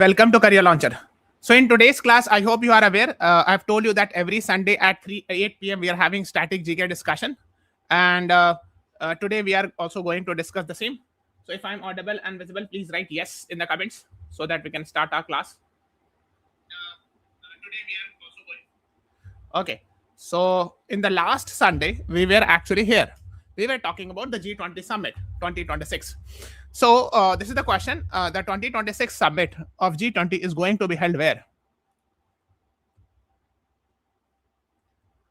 Welcome to Career Launcher. So in today's class, I hope you are aware, I've told you that every Sunday at 8 p.m. we are having static GK discussion. And today we are also going to discuss the same. So if I'm audible and visible, please write yes in the comments so that we can start our class. Today we are also going. Okay. So in the last Sunday, we were actually here. We were talking about the G20 Summit 2026. So this is the question. The 2026 Summit of G20 is going to be held where?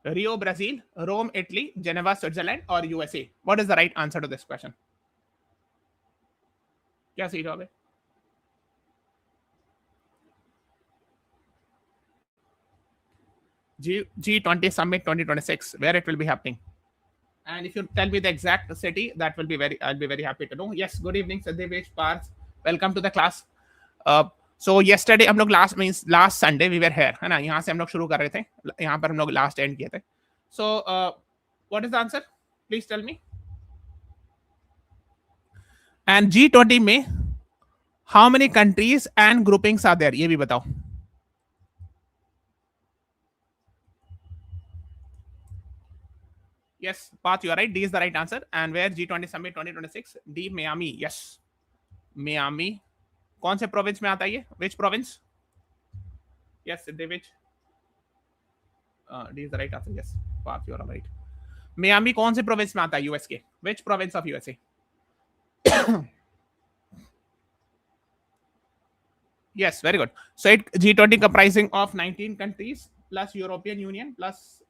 Rio, Brazil, Rome, Italy, Geneva, Switzerland, or USA? What is the right answer to this question? क्या सही जवाब है? G20 Summit 2026, where it will be happening. And if you tell me the exact city, that will be I'll be very happy to know. Yes, good evening, Sadhyavesh Pars. Welcome to the class. So yesterday हम लोग last Sunday we were here, है ना? यहाँ से हम लोग शुरू कर रहे थे. यहाँ पर हम लोग last end किए थे. So what is the answer? Please tell me. And G20 में how many countries and groupings are there? ये भी बताओ. Yes, Path, you are right. D is the right answer. And where G20 Summit 2026? D, Miami. Yes, Miami. कौन से province में आता है ये? Which province? Yes, Siddhevich. D is the right answer. Yes, Path, you are right. Miami कौन से province में आता है US के? Which province of USA? Yes, very good. So it G20 comprising of 19 countries plus European Union plus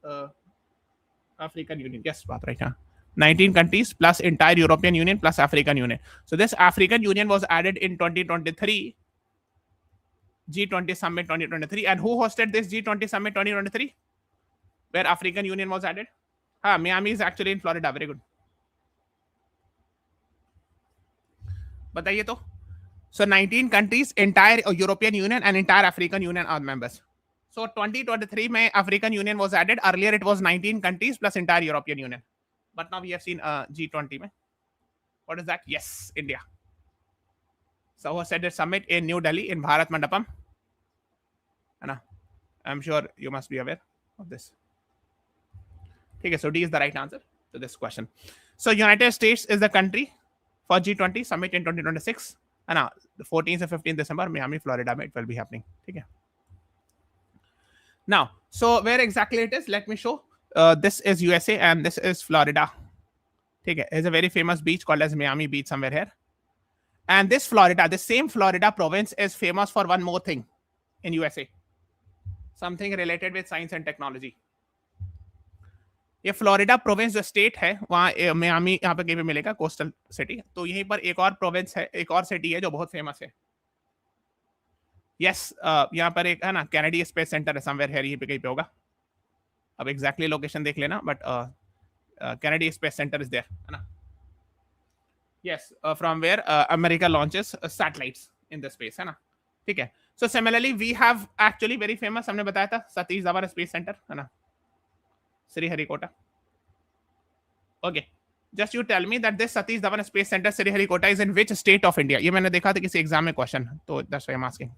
African Union. Yes, baat right. Huh? 19 countries plus entire European Union plus African Union. So this African Union was added in 2023 G20 Summit 2023. And who hosted this G20 Summit 2023? Where African Union was added? Miami is actually in Florida. Very good. बताइए तो. So 19 countries, entire European Union and entire African Union are members. So 2023 में African Union was added. Earlier it was 19 countries plus entire European Union. But now we have seen G20 में. What is that? Yes, India. So hosted a summit in New Delhi in Bharat Mandapam. Anna, I'm sure you must be aware of this. Okay, so D is the right answer to this question. So United States is the country for G20 summit in 2026. Anna, the 14th and 15th December, Miami, Florida, it will be happening. Okay. Now, so where exactly it is? Let me show. This is USA and this is Florida. Okay, there's a very famous beach called as Miami Beach somewhere here. And this Florida, the same Florida province is famous for one more thing in USA. Something related with science and technology. ये Florida province जो state है वहाँ Miami यहाँ पे कहीं पे मिलेगा coastal city. तो यहीं पर एक और प्रोविंस है, एक और सिटी है जो बहुत फेमस है. यस, यहाँ पर एक है ना कैनेडी स्पेस सेंटर है समवेयर है, यहीं पे कहीं पे होगा. अब एग्जैक्टली लोकेशन देख लेना, but Kennedy space centre is there, है ना. Yes, from where America launches satellites in the space, है ना. ठीक है. So similarly we have actually very famous, हमने बताया था सतीश धवन स्पेस सेंटर, है ना, Sriharikota. Okay, just you tell me that this Satish Dhawan space centre Sriharikota is in which state of India. ये मैंने देखा था किसी एग्जाम में क्वेश्चन, तो that's why I am asking.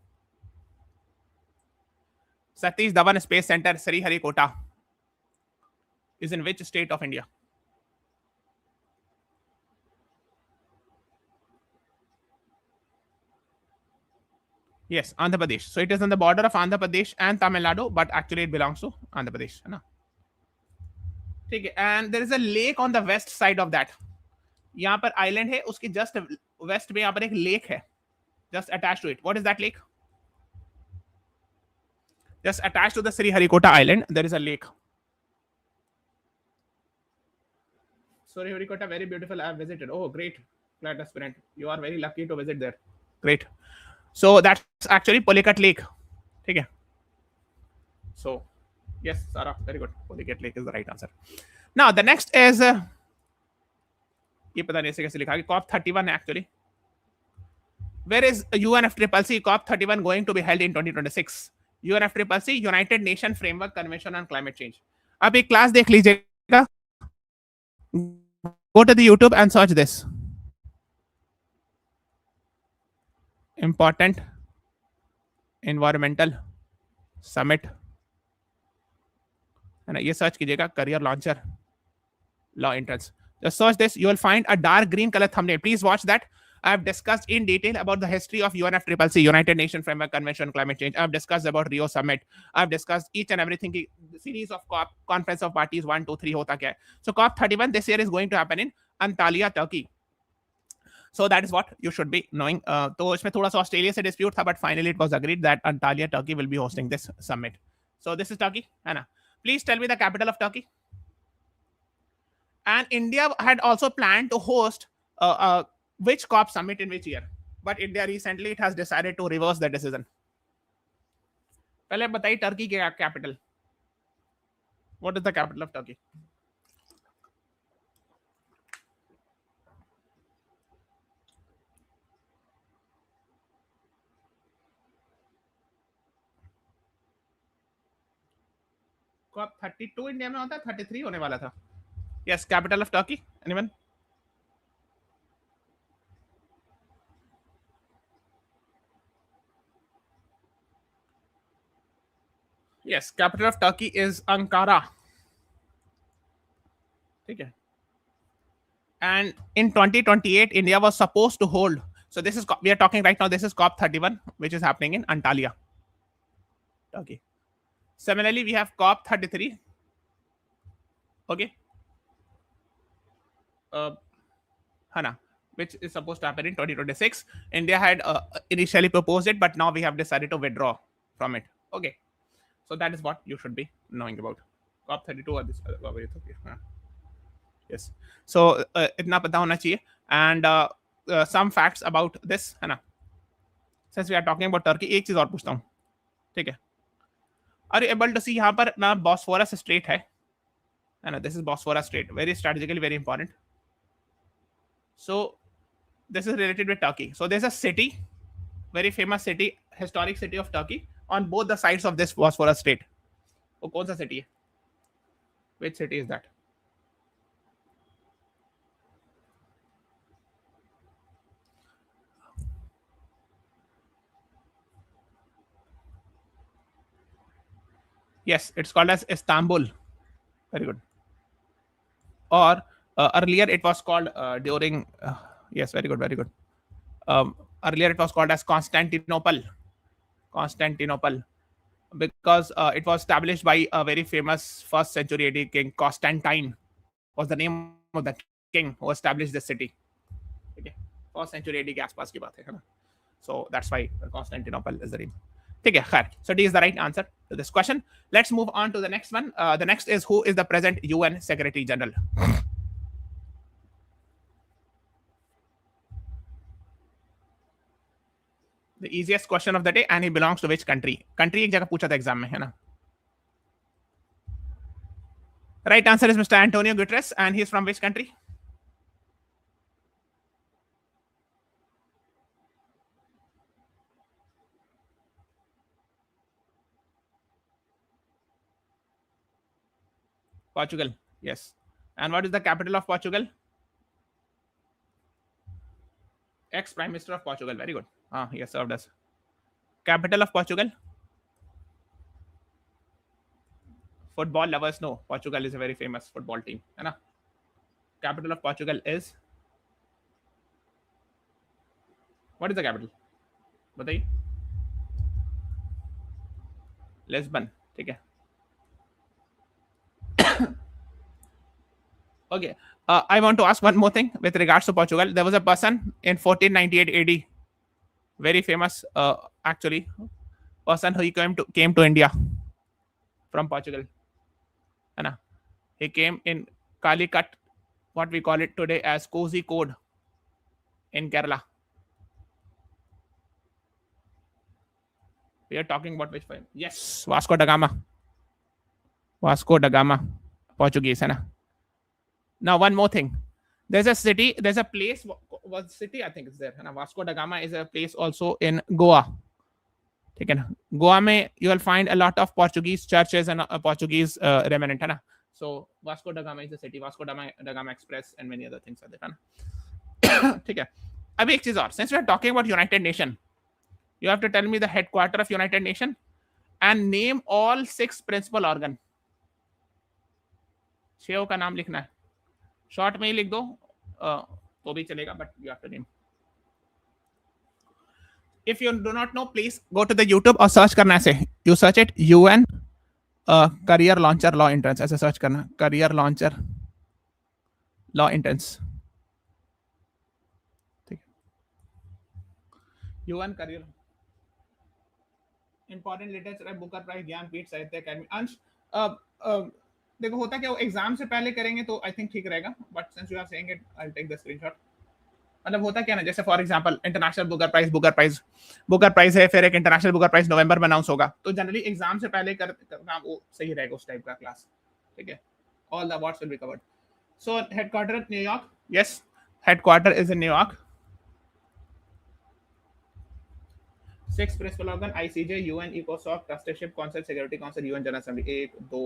Satish Dhawan Space Center, Sriharikota, is in which state of India? Yes, Andhra Pradesh. So it is on the border of Andhra Pradesh and Tamil Nadu, but actually it belongs to Andhra Pradesh. है ना? ठीक है. And there is a lake on the west side of that. यहाँ पर island है, उसकी just west में यहाँ पर एक lake है, just attached to it. What is that lake? Just attached to the Sriharikota Island, there is a lake. Sriharikota, very beautiful. I have visited. Oh, great. CLAT aspirant. You are very lucky to visit there. Great. So that's actually Pulicat Lake. Okay. So, yes, Sarah, very good. Pulicat Lake is the right answer. Now, the next is, ये पता नहीं ऐसे कैसे लिखा है, COP31 actually. Where is UNFCCC COP31 going to be held in 2026? UNFCCC, United Nations Framework Convention on Climate Change. आप एक class देख लीजिएगा. Go to the YouTube and search this. Important environmental summit, है ना, ये सर्च कीजिएगा, career launcher, law entrance. Just search this, you will find a dark green color thumbnail. Please watch that. I have discussed in detail about the history of UNFCCC, United Nations Framework Convention on Climate Change. I have discussed about Rio Summit. I have discussed each and everything, the series of COP, Conference of Parties 1, 2, 3 hota kya hai. So COP 31 this year is going to happen in Antalya, Turkey. So that is what you should be knowing. तो इसमें थोड़ा सा Australia से dispute था, but finally it was agreed that Antalya, Turkey will be hosting this summit. So this is Turkey, है ना? Please tell me the capital of Turkey. And India had also planned to host which COP summit in which year, but India recently it has decided to reverse the decision. पहले बताइए Turkey के capital. What is the capital of Turkey? COP 32 India में होता है, 33 होने वाला था. Yes, capital of Turkey. Anyone? Yes, capital of Turkey is Ankara. Okay. And in 2028, India was supposed to hold. So this is, we are talking right now, this is COP 31, which is happening in Antalya, Turkey. Similarly, we have COP 33. Okay. Hana, which is supposed to happen in 2026. India had initially proposed it, but now we have decided to withdraw from it. Okay. So that is what you should be knowing about. COP 32 or this. Yes. So itna pata hona chahiye. And some facts about this, है ना? Since we are talking about Turkey, एक चीज और पूछता हूँ, ठीक है? Are you able to see यहाँ पर ना Bosphorus Strait है ना? This is Bosphorus Strait, very strategically very important. So this is related with Turkey. So there's a city, very famous city, historic city of Turkey, on both the sides of this Bosphorus Strait. वो कौन सा city है? Which city is that? Yes, it's called as Istanbul. Very good. Or earlier it was called during. Yes, very good, very good. Earlier it was called as Constantinople. Constantinople, because it was established by a very famous first century AD king. Constantine was the name of the king who established the city. Okay, first century AD के आसपास की बात है ना? So that's why Constantinople is the name. ठीक है, खैर. So D is the right answer to this question. Let's move on to the next one. The next is, who is the present UN Secretary General? The easiest question of the day, and he belongs to which country? Country एक जगह पूछा था exam में, है ना? Right answer is Mr. Antonio Guterres, and he is from which country? Portugal. Yes. And what is the capital of Portugal? Ex-Prime Minister of Portugal. Very good. He has served us. Capital of Portugal? Football lovers know Portugal is a very famous football team. है ना? Capital of Portugal is? What is the capital? बताइए. Lisbon. ठीक है. Okay. I want to ask one more thing with regards to Portugal. There was a person in 1498 AD, very famous, actually, person who came to India from Portugal. Anna. He came in Calicut, what we call it today as Cozy Code in Kerala. We are talking about which one? Yes, Vasco da Gama. Vasco da Gama, Portuguese, Anna. Now, one more thing. There's a city, there's a place, what city I think is there. Vasco da Gama is a place also in Goa. Okay. Goa mein you will find a lot of Portuguese churches and Portuguese remnant. So Vasco da Gama is the city. Vasco da Gama Express and many other things are there. Okay. Abhi ek cheez aur. Since we are talking about United Nations, You have to tell me the headquarter of United Nations and name all 6 principal organ. 6 का नाम लिखना है, short में ही लिख दो तो भी चलेगा, but you have to name. If you do not know, please go to the YouTube और search करना ऐसे. You search it UN career launcher law entrance, ऐसे search करना career launcher law entrance. ठीक है, UN career important literature, Booker Prize, Jnanpith, Sahitya Akademi. अंश देखो होता क्या, एग्जाम से पहले करेंगे तो आई थिंक ठीक रहेगा, but since you are saying it I will take the screenshot. मतलब होता क्या ना, जैसे for example international Booker Prize है, फिर एक इंटरनेशनल बुकर प्राइज नवंबर में अनाउंस होगा, तो जनरली एग्जाम से पहले करना वो सही रहेगा उस टाइप का क्लास. ठीक है, all the awards will be covered. So headquarter New York, yes headquarter is in New York. 6 principal organ ICJ, UN, ECOSOC, Trusteeship Council, Security Council, UN General Assembly. 1 2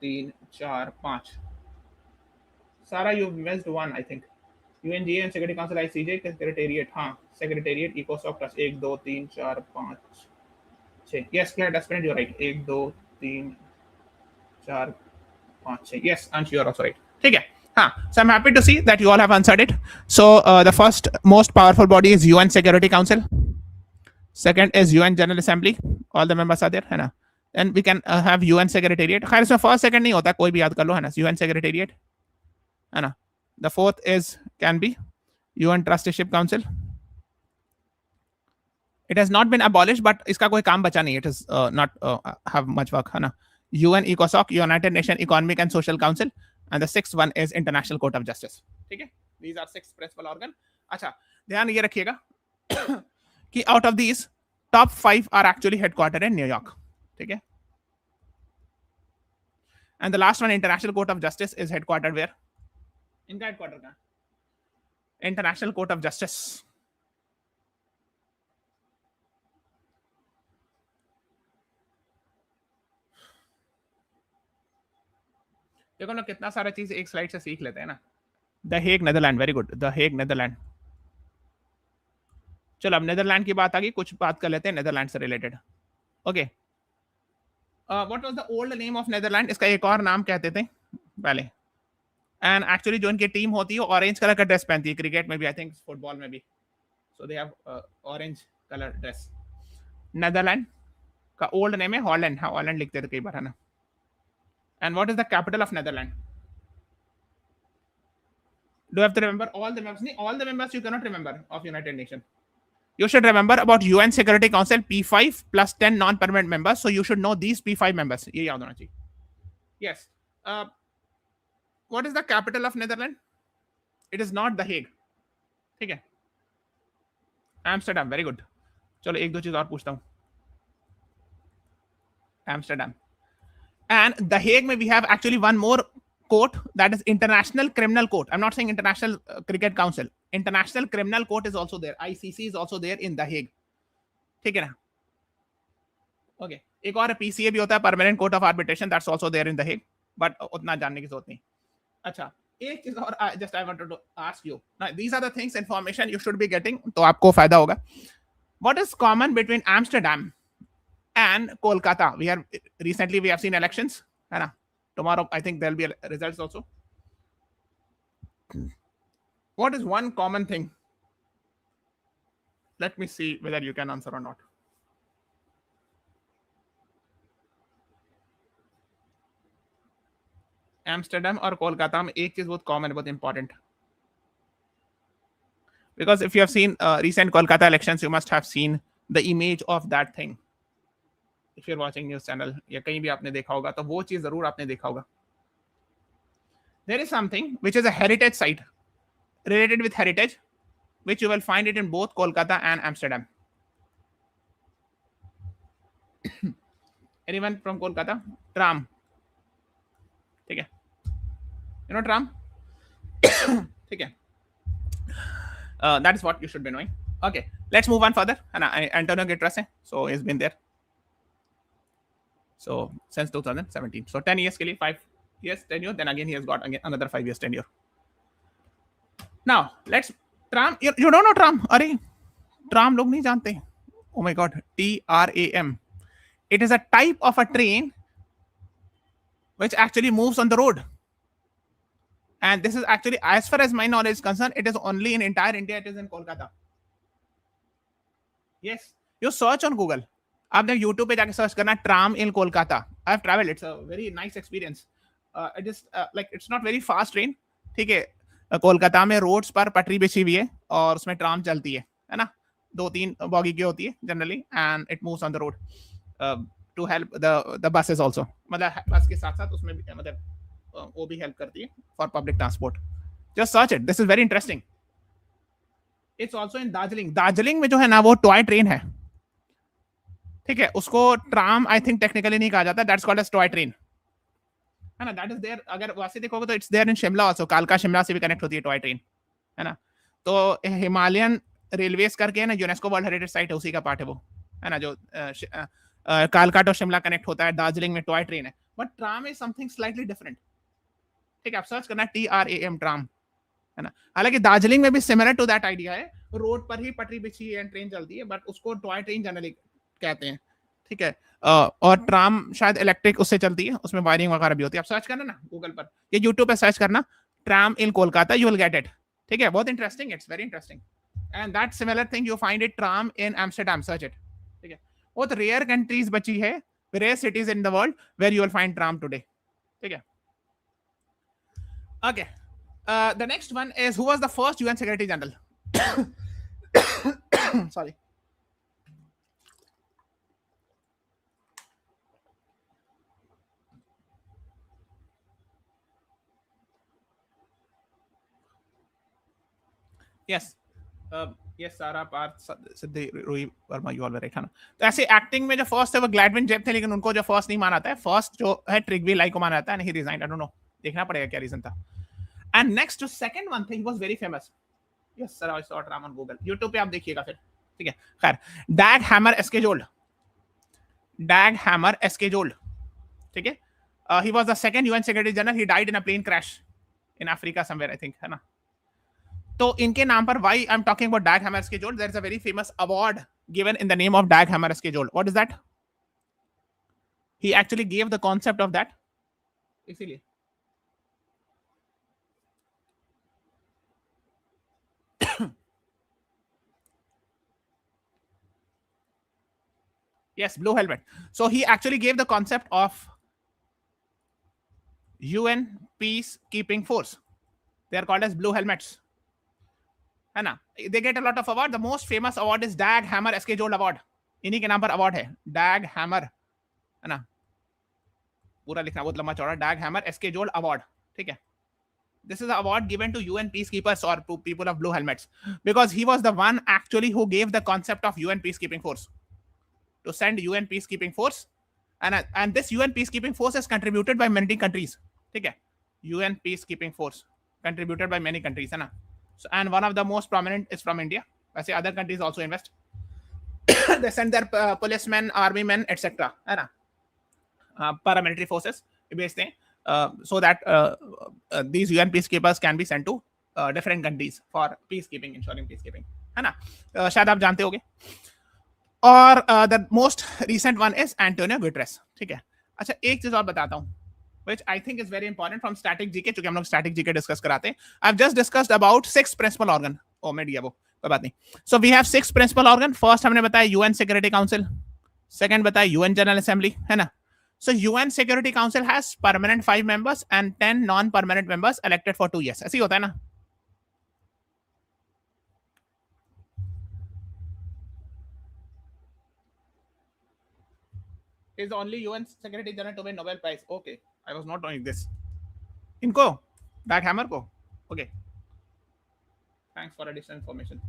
3 4 5. Sarah, you missed one, I think. UNGA and Security Council, ICJ, Secretariat. हाँ, Secretariat, ECOSOC, Trust. 1 2 3 4 5 6. Yes, CLAT aspirant, you're right. 1 2 3 4 5 6. Yes, Ansh, you're also right. ठीक है. हाँ, so I'm happy to see that you all have answered it. So the first most powerful body is UN Security Council. Second is UN General Assembly, all the members are there, है ना. Then we can have UN Secretariat. खैर इसमें first second नहीं होता, कोई भी याद कर लो, है ना. UN Secretariat, है ना. The fourth is can be UN Trusteeship Council. It has not been abolished, but इसका कोई काम बचा नहीं. It is not have much work, है ना. UN ECOSOC, United Nations Economic and Social Council, and the sixth one is International Court of Justice. ठीक है, these are 6 principal organ. अच्छा, ध्यान ये रखिएगा कि out of these top 5 are actually headquartered in New York. ठीक है, and the last one, International Court of Justice, is headquartered where? इनका हेडक्वार्टर कहाँ? International court of justice. देखो ना कितना सारा चीज एक स्लाइड से सीख लेते हैं ना. The Hague Netherland, very good, the Hague Netherland. चलो अब नेदरलैंड की बात आ गई, कुछ बात कर लेते हैं नेदरलैंड से related. Okay, what was the old name of Netherland? इसका एक और नाम कहते थे पहले. एंड एक्चुअली जो इनकी टीम होती है ऑरेंज कलर का ड्रेस पहनती है, क्रिकेट में भी, आई थिंक फुटबॉल में भी. So they have orange colour dress. Netherland का ओल्ड नेम है हॉलैंड. हाँ, हॉलैंड लिखते थे कई बार, है ना. And what is the capital of Netherland? Do you have to remember all the members? All the members you cannot remember of United Nations. You should remember about UN Security Council P5 plus 10 non-permanent members. So you should know these P5 members. ये याद होना चाहिए. Yes. What is the capital of Netherlands? It is not The Hague. ठीक है. Amsterdam. Very good. चलो एक दो चीज और पूछता हूँ. Amsterdam. And The Hague में we have actually one more court, that is International Criminal Court. I'm not saying International Cricket Council. International Criminal Court is also there. ICC is also there in The Hague. ठीक है ना. Okay. एक और PCA भी होता है, Permanent Court of Arbitration. That's also there in The Hague. But उतना जानने की जरूरत नहीं. अच्छा, एक चीज और just I wanted to ask you. Now these are the things, information you should be getting. तो आपको फायदा होगा. What is common between Amsterdam and Kolkata? Recently we have seen elections, है ना. Tomorrow I think there'll be results also. What is one common thing? Let me see whether you can answer or not. Amsterdam और कोलकाता में एक चीज बहुत common है, बहुत important. Because if you have seen recent Kolkata elections, you must have seen the image of that thing. If you're watching news channel या कहीं भी आपने देखा होगा, तो वो चीज जरूर आपने देखा होगा. There is something which is a heritage site related with heritage, which you will find it in both Kolkata and Amsterdam. Anyone from Kolkata? Tram. ठीक है. You know tram? ठीक है. That is what you should be knowing. Okay, let's move on further. Antonio Guterres, so he's been there. So since 2017. So 10 years के लिए 5 years tenure. Then again he has got another 5 years tenure. Now let's tram. You don't know tram? अरे tram लोग नहीं जानते. Oh my god, TRAM. It is a type of a train which actually moves on the road. And this is actually, as far as my knowledge is concerned, it is only in entire India, it is in Kolkata. Yes. You search on Google. आपने YouTube पे जाके search करना tram in Kolkata. I have traveled. It's a very nice experience. It is like it's not very fast train. ठीक है. कोलकाता में roads पर पटरी बिछी हुई है और उसमें ट्राम चलती है ना. 2-3 बॉगी की होती है generally and it moves on the road to help the buses also. मतलब बस के साथ साथ उसमें भी मतलब वो भी हेल्प करती है for public transport. Just search it. This is very interesting. It's also in Darjeeling. Darjeeling में जो है ना वो टॉय ट्रेन है. ठीक है. उसको ट्राम आई थिंक टेक्निकली नहीं कहा जाता. That's called as toy train है ना. That is there. अगर वैसे देखोगे तो it's there in Shimla also. कालका शिमला से भी कनेक्ट होती है टॉय ट्रेन है ना. तो हिमालयन रेलवेज करके है ना, यूनेस्को वर्ल्ड हेरिटेज साइट है, उसी का पार्ट है वो है ना. जो कालका टू शिमला कनेक्ट होता है. दार्जिलिंग में टॉय ट्रेन है. But tram is something slightly different. ठीक है. आप सर्च करना TRAM ट्राम है ना. हालांकि दार्जिलिंग में भी सिमिलर टू दैट आइडिया है. रोड पर ही पटरी बिछी है, ट्रेन चलती है, बट उसको टॉय ट्रेन जनरली कहते हैं. ठीक है. और ट्राम शायद इलेक्ट्रिक उससे चलती है, उसमें वायरिंग वगैरह भी होती है. आप सर्च करना ना गूगल पर, ये यूट्यूब पे सर्च करना tram in Kolkata, you will get it. ठीक है. बहुत interesting. It's very interesting. And that similar thing you find it tram in Amsterdam. Search it. ठीक है. बहुत रेयर कंट्रीज बची है, rare cities in the world where you will find tram today. ठीक है. Okay. The next one is who was the first UN Secretary General? Sorry. Yes. Yes, Sarah Parth, Siddhi, Rui Verma, you all were right, है ना. तो ऐसे acting में जो first है वो ग्लैडविन जेब थे, लेकिन उनको जो फर्स्ट नहीं माना जाता है. फर्स्ट जो है ट्रिगवी लाई को माना जाता है, and he resigned. I don't know, देखना पड़ेगा क्या रीजन था. एंड नेक्स्ट जो सेकंड वन थे, he was very famous. Yes sir, I saw it on Google. YouTube पे आप देखिएगा फिर. ठीक है. खैर, डैग हैमर एस्केजोल्ड. डैग हैमर एस्केजोल्ड. ठीक है. He was the second UN Secretary General. He died in a plane crash in Africa somewhere, I think, है ना. तो इनके नाम पर, why I'm talking about Dag Hammarskjöld, there is a very famous award given in the name of Dag Hammarskjöld. What is that? He actually gave the concept of that. इसीलिए yes, blue helmet. So he actually gave the concept of UN peacekeeping force. They are called as blue helmets. है ना. They get a lot of award. The most famous award is Dag Hammarskjöld Award. इन्हीं के नाम पर award है. Dag Hammer है ना. पूरा लिखना बहुत लंबा चौड़ा. Dag Hammarskjöld Award. ठीक है. This is an award given to UN peacekeepers or to people of blue helmets, because he was the one actually who gave the concept of UN peacekeeping force, to send UN peacekeeping force, and this UN peacekeeping force is contributed by many countries. ठीक है. UN peacekeeping force contributed by many countries है ना. So, and one of the most prominent is from India. वैसे other countries also invest. They send their policemen, army men, etc. है ना. Paramilitary forces भेजते हैं. So that these UN peacekeepers can be sent to different countries for peacekeeping, ensuring peacekeeping, है ना. शायद आप जानते होंगे. और the most recent one is Antonio Guterres. ठीक है. अच्छा, एक चीज और बताता हूँ, which I think is very important from static GK, क्योंकि हम लोग static GK डिस्कस कराते हैं. I've just discussed about 6 principal organ. Oh, मैं दिया वो, कोई बात नहीं. So we have 6 principal organ. First हमने बताया UN Security Council. Second बताया UN General Assembly, है ना. So UN Security Council has permanent 5 members and 10 non-permanent members elected for 2 years. ऐसे ही होता है ना. Is the only UN Secretary General to win Nobel Prize. Okay, I was not knowing this. इनको, Dag Hammer को. Okay. Thanks for additional information.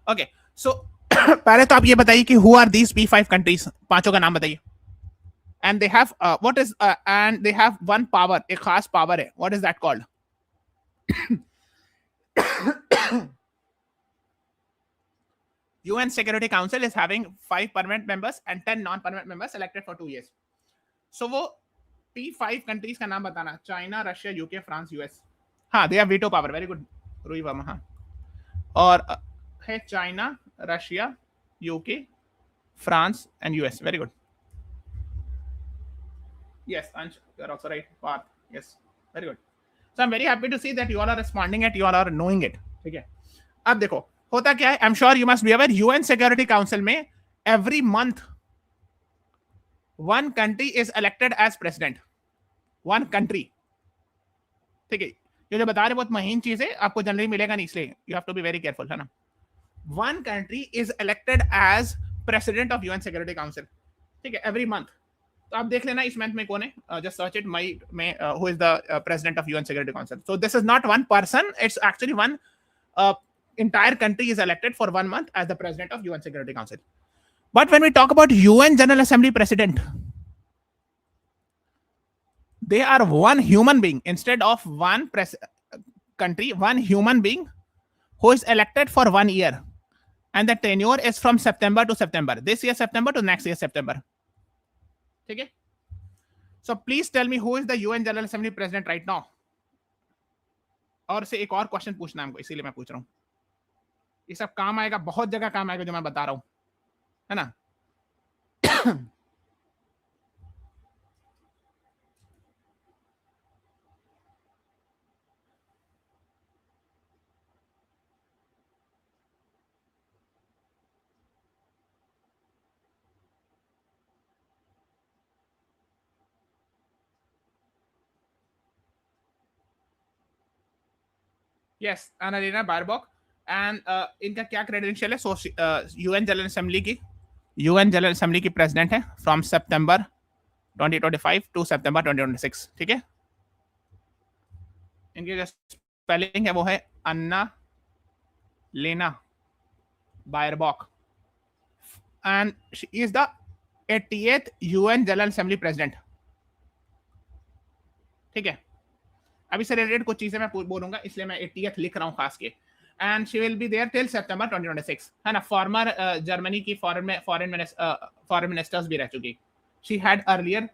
Okay, so पहले तो आप ये बताइए कि who are these P5 countries? पांचों का नाम बताइए. And they have what is and they have one power, एक खास power है. What is that called? UN Security Council is having 5 permanent members and 10 non-permanent members elected for 2 years. So वो P5 countries का नाम बताना. China, Russia, UK, France, US. हाँ, they have veto power. Very good, Rui Verma. हाँ. और है China, Russia, UK, France, and US. Very good. Yes, Ansh, you're also right. Path. Yes, very good. So I'm very happy to see that you all are responding it, you all are knowing it. ठीक है. अब देखो होता क्या है. I'm sure you must be aware. UN Security Council में every month one country is elected as president. One country. ठीक है. ये जो बता रहे बहुत महीन चीज है, आपको जनरली मिलेगा नहीं, इसलिए you have to be very careful, है ना. One country is elected as president of UN security council. ठीक है, एवरी मंथ. तो आप देख लेना इस मंथ में कौन है. जस्ट सर्च इट मई में who is the president of UN security council. So this is not one person, it's actually one entire country is elected for 1 month as the president of UN Security Council. But when we talk about UN General Assembly president, they are one human being instead of one country, one human being who is elected for 1 year, and the tenure is from September to September. This year September to next year September. Okay. So please tell me who is the UN General Assembly president right now. और से एक और question पूछना है हमको, इसीलिए मैं पूछ रहा हूँ. ये सब काम आएगा, बहुत जगह काम आएगा जो मैं बता रहा हूँ, है ना. यस, एनालिना बारबॉक. एंड इनका क्या क्रेडेंशियल है. सो यूएन जनरल असेंबली की प्रेसिडेंट है फ्रॉम सितंबर 2025 टू सितंबर 2026. ठीक है. इनकी जो स्पेलिंग है वो है Annalena Baerbock, and she is the 88th UN General Assembly president. ठीक है. अभी से रिलेटेड कुछ चीजें मैं बोलूंगा, इसलिए मैं 80th लिख रहा हूँ खास के. And she will be there till September 2026, है ना. फॉर्मर जर्मनी की फॉरेन मिनिस्टर्स भी रह चुकी. She had earlier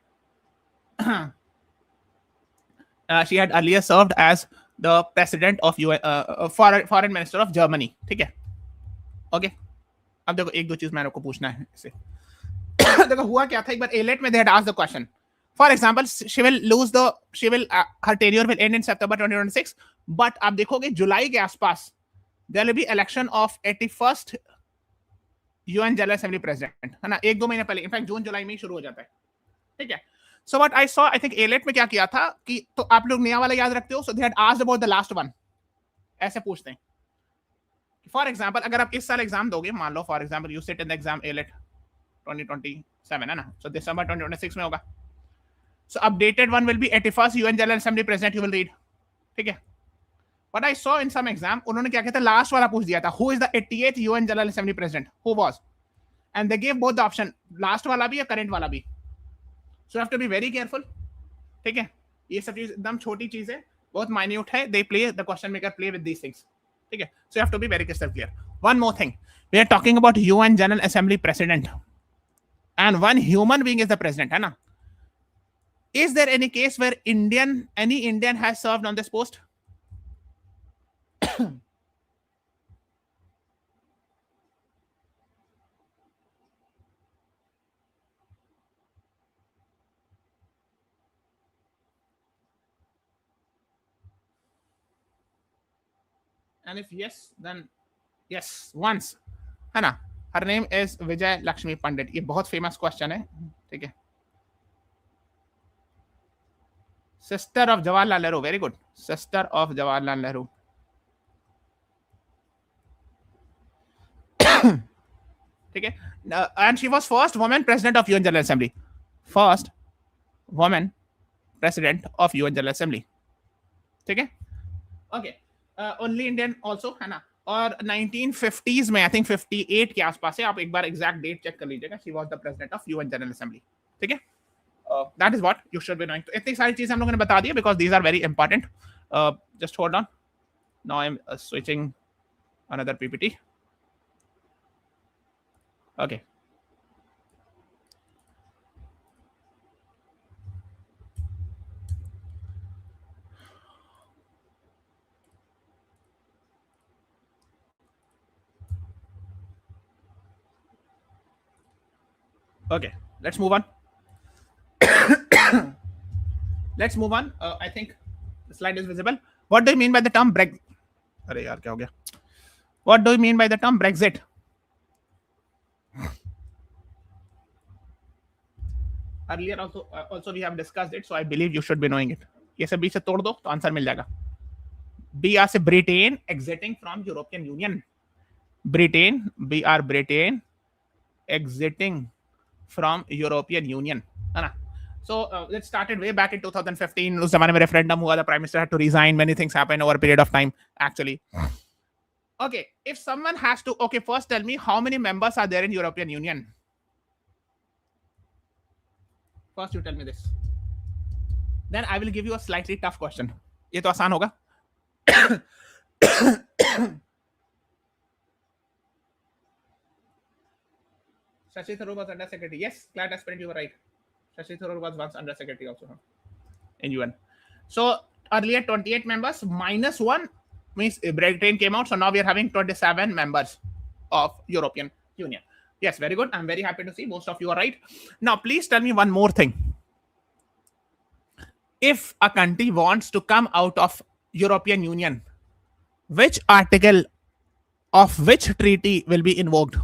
served as the president of foreign minister of Germany. ठीक है. ओके. अब देखो एक दो चीज मैंने आपको पूछना है इससे. देखो हुआ क्या था एक बार AILET में, they had asked the question. For example, her tenure will end in September 2026, but आप देखोगे जुलाई के आसपास there will be election of 81st UN General Assembly President, है ना. एक दो महीने पहले, इनफैक्ट जून जुलाई में ही शुरू हो जाता है. ठीक है. So what I saw, I think AILET में क्या किया था कि, तो आप लोग नया वाला याद रखते हो. So they had asked about the last one. ऐसे पूछते हैं. फॉर एग्जाम्पल अगर आप इस साल एग्जाम दोगे, मान लो for example you sit in the exam AILET 2027, है ना. सो दिसंबर 2026 में होगा. So updated one will be 81st UN General Assembly President you will read. ठीक है. But I saw in some exam उन्होंने क्या कहता है, लास्ट वाला पूछ दिया था, who is the 88th UN General Assembly President, who was, and they gave both the option, last वाला भी या करंट वाला भी. So you have to be very careful. ठीक है. ये सब चीज एकदम छोटी चीज है, बहुत माइन्यूट है. They play, the question maker play with these things. ठीक है. So you have to be very crystal clear. One more thing, we are talking about UN General Assembly President, and one human being is the president, है ना. Is there any case where any Indian has served on this post? And if yes, then yes, once, है ना. Her name is Vijay Lakshmi Pandit. ये बहुत famous question है. ठीक है. Sister of Jawaharlal Nehru. Very good. Sister of Jawaharlal Nehru. ठीक है. And she was first woman president of UN General Assembly. First woman president of UN General Assembly. ठीक है. Okay. Only Indian also, है ना. और 1950s में, I think 58 के आसपास है. आप एक बार एग्जैक्ट डेट चेक कर लीजिएगा. She was the president of UN General Assembly. ठीक है. That is what you should be knowing. तो इतनी सारी चीजें हम लोगों ने बता दी because these are very important. Just hold on. Now I am switching another PPT. Okay. Okay, let's move on. Let's move on. I think the slide is visible. What do you mean by the term Brexit? अरे यार क्या हो गया? What do you mean by the term Brexit? Earlier also we have discussed it, so I believe you should be knowing it. ये सब बीच से तोड़ दो तो आंसर मिल जाएगा. B से Britain exiting from European Union. Britain, Britain exiting from European Union, है ना? So let's start it way back in 2015. उस जमाने में referendum हुआ, the prime minister had to resign. Many things happened over a period of time, actually. Okay, if someone has to, okay, first tell me how many members are there in European Union? First you tell me this. Then I will give you a slightly tough question. ये तो आसान होगा. Shashi Tharoor was under secretary. Yes, CLAT aspirant, you were right. Shashi Tharoor was once under secretary also in UN. So earlier 28 members minus 1 means Britain came out. So now we are having 27 members of European Union. Yes, very good. I'm very happy to see most of you are right. Now, please tell me one more thing. If a country wants to come out of European Union, which article of which treaty will be invoked?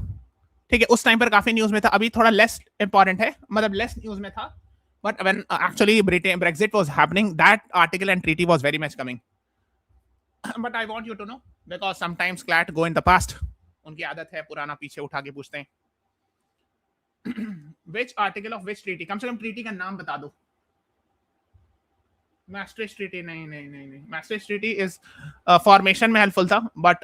ठीक है, उस time पर काफी news में था, अभी थोड़ा less important है, मतलब लेस न्यूज में था, but when actually Brexit was happening, that article and treaty was very much coming. But I want you to know, because sometimes CLAT go in the past. उनकी आदत है पुराना पीछे उठा के पूछते हैं. Which article of which treaty? कम से कम ट्रीटी का नाम बता दो. Maastricht Treaty नहीं. Maastricht Treaty is formation में helpful था, but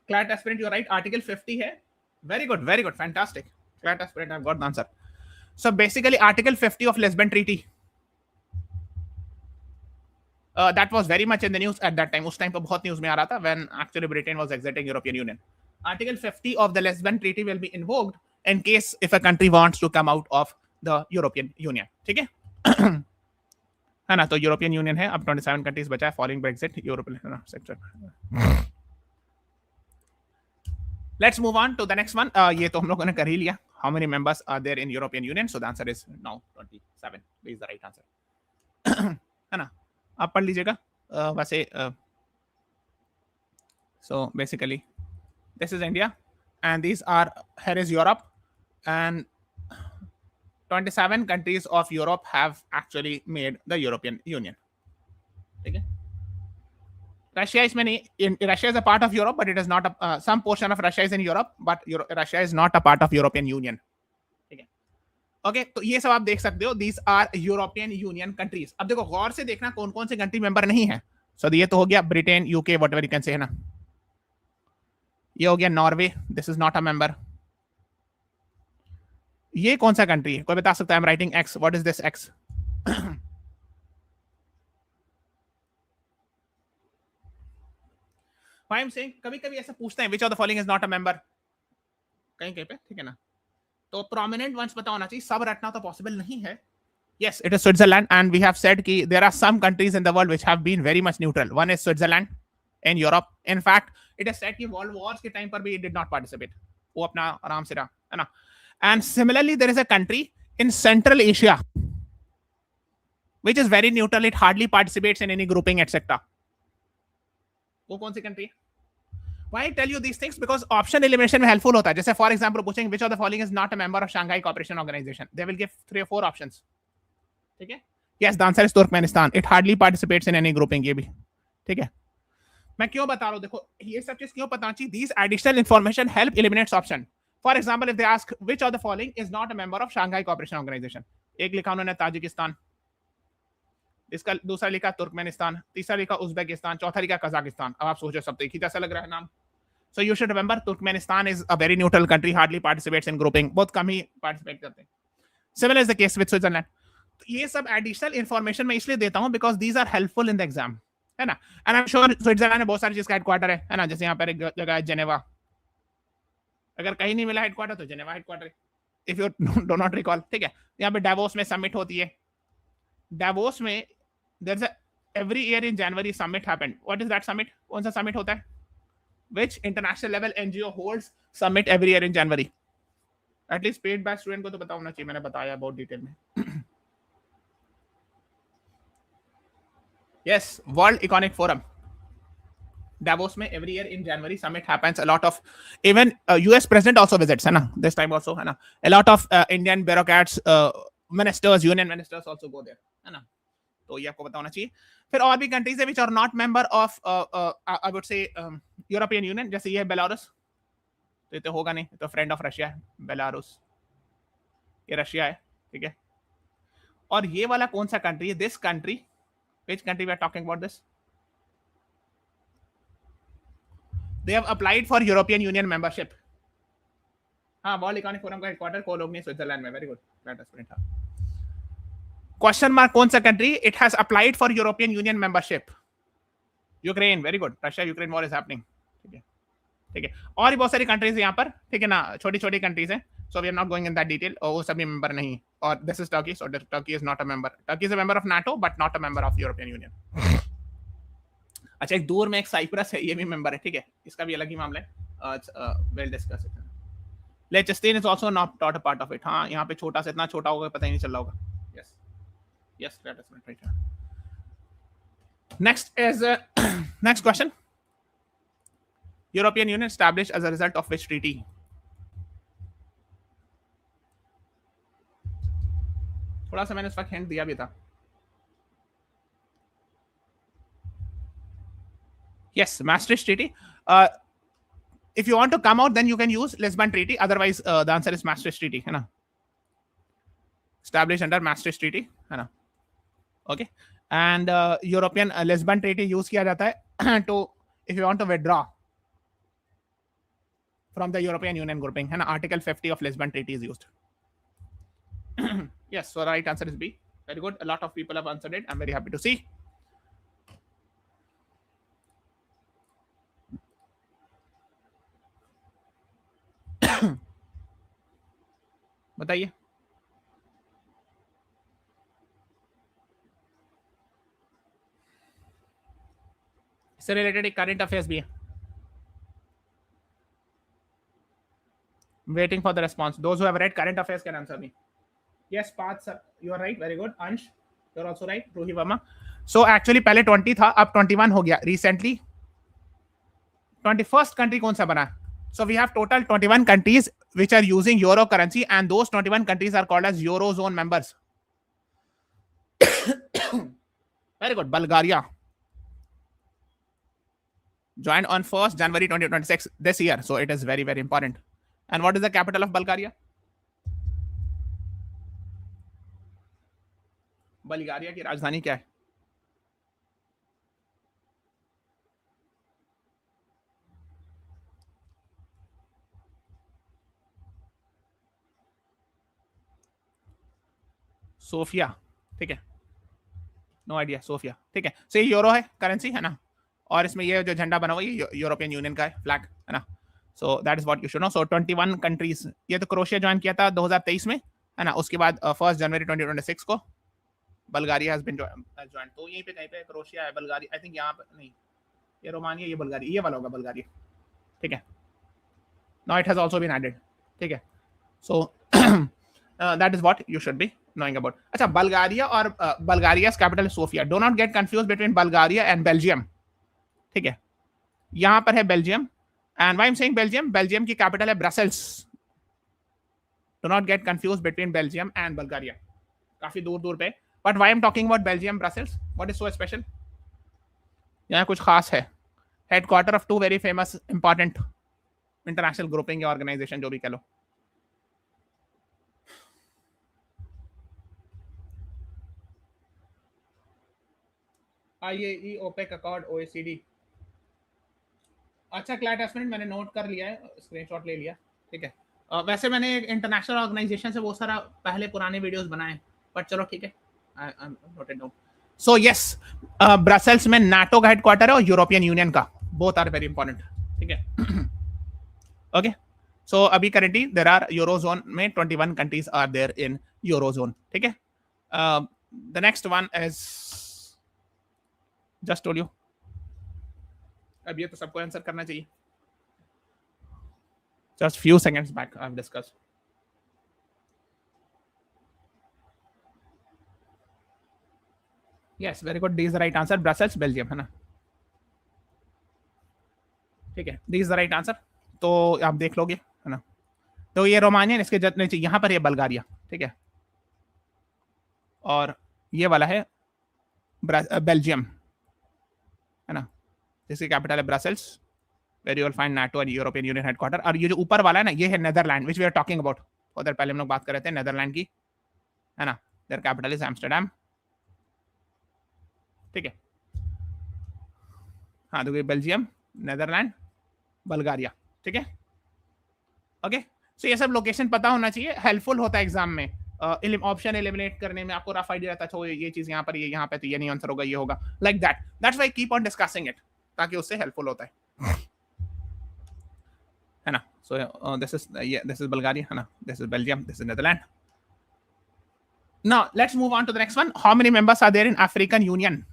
CLAT aspirant, you're right. Article 50 है. Very good, fantastic. CLAT aspirant, I've got the answer. So basically, Article 50 of Lisbon Treaty. That was very much in the news at that time. उस time पर बहुत news में आ रहा था when actually Britain was exiting European Union. Article 50 of the Lisbon Treaty will be invoked in case if a country wants to come out of the European Union. ठीक है? है ना? तो European Union है, अब 27 countries बचा है following Brexit. European sector. Let's move on to the next one. ये तो हम लोगों ने कर ही लिया. How many members are there in European Union? So the answer is now 27. Is the right answer. है ना? आप पढ़ लीजिएगा. वैसे so basically this is India and these are, here is Europe, and 27 countries of Europe have actually made the European Union. Okay? Russia is Russia is a part of Europe, but it is not some portion of Russia is in Europe, but Russia is not a part of European Union. Okay? Okay, तो ये सब आप देख सकते हो. These are European Union countries. अब देखो गौर से देखना कौन कौन से कंट्री मेंबर नहीं है. So ये तो हो गया Britain, UK, whatever you can say, है ना. ये हो गया Norway, this is not a member. ये कौन सा कंट्री है? कोई बता सकता है? I am writing x. What is this x? I am saying कभी कभी ऐसा पूछते हैं which of the following is not a member, कहीं कहीं पे, ठीक है ना. तो प्रोमिनेंट वंस पता होना चाहिए, सब रटना तो पॉसिबल नहीं है. Yes, it is Switzerland, and we have said कि there are some countries in the world which have been very much neutral. One is Switzerland in Europe. In fact, it is said कि World Wars के time पर भी it did not participate. वो अपना आराम से रहा, है ना. And similarly, there is a country in Central Asia which is very neutral. It hardly participates in any grouping, etc. वो कौन सी कंट्री है? Why I tell you these things? Because option elimination में helpful होता है. जैसे for example पूछेंगे which of the following is not a member of Shanghai Cooperation Organization. They will give 3 or 4 options. ठीक है? Yes, the answer is Turkmenistan. It hardly participates in any grouping. ये भी ठीक है. मैं क्यों बता रहा हूँ? देखो ये सब चीज क्यों पता चाहिए? These additional information help eliminates option. For example, if they ask which of the following is not a member of Shanghai Cooperation Organization, एक लिखा उन्होंने ताजिकिस्तान, इसका दूसरा लिखा तुर्कमेनिस्तान, तीसरा लिखा उज्बेकिस्तान, चौथा लिखा कजाकिस्तान. अब आप सोचो सब तो एक ही जैसा लग रहा है नाम. So you should remember Turkmenistan is a very neutral country, hardly participates in grouping. बहुत कम ही participate करते हैं. Similar is the case with Switzerland. ये सब additional information मैं इसलिए देता हूँ because these are helpful in the exam, है ना. And I'm sure Switzerland में बहुत सारी चीज का हेडक्वार्टर है ना. जैसे यहाँ पर एक जगह है जेनेवा. अगर कहीं नहीं मिला हेडक्वार्टर तो जेनेवा हेडक्वार्टर है. If you do not recall, ठीक है. यहाँ पे डावोस में समिट होती है. डावोस में there's a every year in January summit happened. What is that summit? कौन सा summit होता है? Which international level NGO holds summit every year in January? At least paid batch student को तो पता होना चाहिए, मैंने बताया बहुत डिटेल में। Yes, world economic forum Davos में every year in January summit happens. A lot of even US president also visits, है ना, this time also, है ना. A lot of Indian bureaucrats, ministers, union ministers also go there, है ना. तो ये आपको पता होना चाहिए. फिर और भी कंट्रीज है which are not member of I would say European Union, जैसे ये बेलारूस, तो ये तो होगा नहीं, तो फ्रेंड ऑफ रशिया है बेलारूस, ये रशिया है, ठीक है. और ये वाला कौन सा कंट्री है? This country, which country we are talking about this? They have applied for European Union membership. हाँ, वर्ल्ड इकोनॉमिक फोरम का हेडक्वार्टर कोलोग्नी स्विट्जरलैंड में. वेरी गुड, क्वेश्चन मार्क कौन सा country? It has applied for European union membership. Ukraine. Very good, Russia Ukraine war is happening. ठीक है, ठीक है. और भी बहुत सारी कंट्रीज यहाँ पर, ठीक है ना, छोटी छोटी कंट्रीज हैं. So we are not going in that detail. और वो सभी मेंबर नहीं. और this is Turkey. So Turkey is not a member. Turkey is a member of NATO but not a member of European Union. अच्छा, एक दूर में एक साइप्रस है, ये भी मेंबर है, ठीक है. इसका भी अलग ही मामला है, we'll discuss it. Liechtenstein is also not a part of it. हाँ, यहाँ पे छोटा से इतना छोटा होगा पता ही नहीं चल रहा होगा. Yes, yes, that is right. Next is next question. European Union established as a result of which treaty? थोड़ा सा मैंने इस वक्त हिंट दिया भी था. Yes, Maastricht Treaty. If you want to come out, then you can use Lisbon Treaty. Otherwise, the answer is Maastricht Treaty, है ना? Established under Maastricht Treaty, है ना? Okay. And European Lisbon Treaty use किया जाता है to, if you want to withdraw from the European Union grouping, है ना? Article 50 of Lisbon Treaty is used. Yes, so the right answer is B. Very good. A lot of people have answered it. I'm very happy to see. बताइए. इससे related एक current affairs भी है. Waiting for the response. Those who have read current affairs can answer me. Yes, Parth sir, you are right. Very good. Ansh, you are also right. Ruhi Verma. So actually पहले 20 था, अब 21 हो गया. Recently 21st country कौन सा बना? So we have total 21 countries which are using euro currency, and those 21 countries are called as Eurozone members. Very good. Bulgaria joined on 1st January 2026 this year. So it is very, very important. And what is the capital of Bulgaria? Bulgaria की राजधानी क्या है? Sophia. ठीक है, no idea. Sophia, ठीक है. सो ये euro है, करेंसी है ना, और इसमें ये जो झंडा बना हुआ है यूरोपियन यूनियन का है, फ्लैग है ना. सो that is what you should know. So 21 countries. ये तो क्रोशिया ज्वाइन किया था 2023 में, है ना. उसके बाद 1 जनवरी 2026 को बल्गारिया हैज बीन ज्वाइन. तो यहीं पे कहीं पे क्रोशिया है, बल्गारिया आई थिंक यहाँ पे नहीं, ये रोमानिया, ये बल्गारिया, ये वाला होगा बल्गारिया. ठीक है. Now it has also been added. ठीक है. So that is what you should be knowing about. अच्छा, बल्गारिया और बल्गारिया's capital is Sofia. Do not get confused between Bulgaria and Belgium. ठीक है, यहां पर है Belgium. And why I'm saying Belgium? Belgium की capital है Brussels. Do not get confused between Belgium and Bulgaria. काफी दूर दूर पे. But why I'm talking about Belgium, Brussels? What is so special? यहाँ कुछ खास है. Headquarter of two very famous important international grouping या organization, जो भी कह लो. IAE, OPEC, accord, OECD. अच्छा, क्लैट एस्पिरेंट मैंने नोट कर लिया है, स्क्रीनशॉट ले लिया. ठीक है. वैसे मैंने एक इंटरनेशनल ऑर्गेनाइजेशन से बहुत सारा पहले पुराने वीडियोस बनाए, बट चलो ठीक है, I noted down. So yes, Brussels में नाटो का हेडक्वार्टर है और यूरोपियन यूनियन का. Both are very important. ठीक है. ओके. सो अभी करेंटली देयर आर यूरोजोन में 21 countries are there in Eurozone. ठीक है. The next one is just told you. अब ये तो सबको आंसर करना चाहिए. Just few seconds back I have discussed. Yes, very good, D is the right answer, Brussels Belgium, है ना, ठीक है, D is the right answer. तो आप देख लोगे, है ना, तो ये रोमानियन, इसके जितने चाहिए यहाँ पर ये बल्गारिया, ठीक है, और ये वाला है बेल्जियम, है ना, जिसकी कैपिटल है Brussels, where you will find NATO and European Union headquarter. और ये जो ऊपर वाला है ना, ये है Netherland, which we are talking about, उधर पहले हम लोग बात कर रहे थे नेदरलैंड की, है ना, देयर कैपिटल इज एम्स्टर्डम, ठीक है, हाँ, तो बेल्जियम, नेदरलैंड, बल्गारिया, ठीक है, ओके। सो ये सब लोकेशन पता होना चाहिए, हेल्पफुल होता है एग्जाम में, ऑप्शन एलिमिनेट करने में आपको रफ आइडिया रहता है, अच्छा ये चीज यहाँ पर, ये यहाँ पे, तो ये नहीं आंसर होगा, ये होगा, like that, that's why keep on discussing it, ताकि उससे हेल्पफुल होता है ना। सो दिस इज बल्गारिया, है ना, this is Belgium, this is Netherland. Now let's move on to the next one, how many members are there in African Union.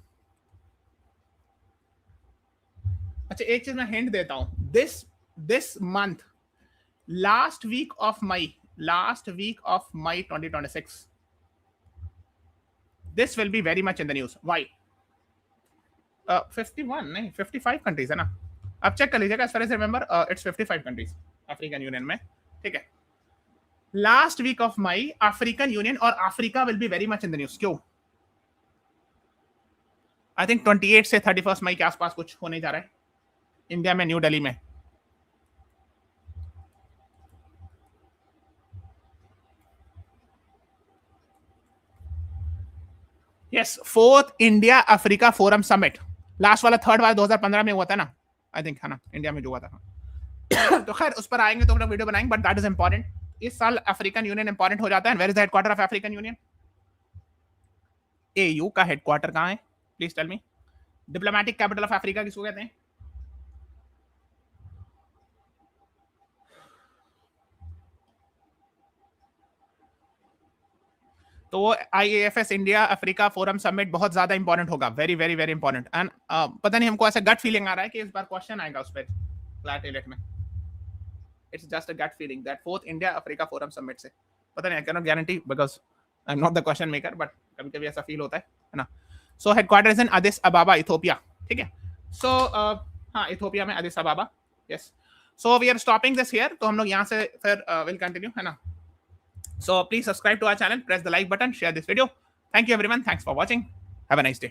अच्छा, एक चीज मैं हिंट देता हूं, this month, last week of May 2026, this will be very much in the news. Why? 51 नहीं 55 countries है ना, अब चेक कर लीजिएगा, as far as I remember it's 55 countries African Union में, ठीक है। Last week of May African Union और Africa will be very much in the news, क्यों? आई थिंक 28 से 31 मई के आसपास कुछ होने जा रहा है इंडिया में, न्यू दिल्ली में। Yes, 4th India Africa forum summit, last वाला थर्ड वाला 2015 में हुआ था ना, आई थिंक, है ना, इंडिया में जो हुआ था। तो खैर उस पर आएंगे तो हम लोग वीडियो बनाएंगे, बट दैट इज इंपॉर्टेंट, इस साल अफ्रीकन यूनियन इंपॉर्टेंट हो जाता है। Where is the headquarter of African Union? AU का हेडक्वार्टर कहां है, please tell me. Diplomatic capital of Africa किसको कहते हैं? तो वो IAFS India Africa forum summit बहुत ज्यादा इंपॉर्टेंट होगा, very very very important. And पता नहीं, हमको ऐसा गट फीलिंग आ रहा है कि इस बार क्वेश्चन आएगा उस पर क्लैट AILET में। It's just a gut feeling that 4th India Africa forum summit से, पता नहीं, I can not guarantee because I am not the question maker, but कभी कभी ऐसा फील होता है ना। So headquarter is in Addis Ababa, Ethiopia, ठीक है। सो हाँ, इथोपिया में Addis Ababa, yes. So we are stopping this here, तो हम लोग यहाँ से फिर विल कंटिन्यू, है ना। So please subscribe to our channel, press the like button, share this video. Thank you everyone. Thanks for watching. Have a nice day.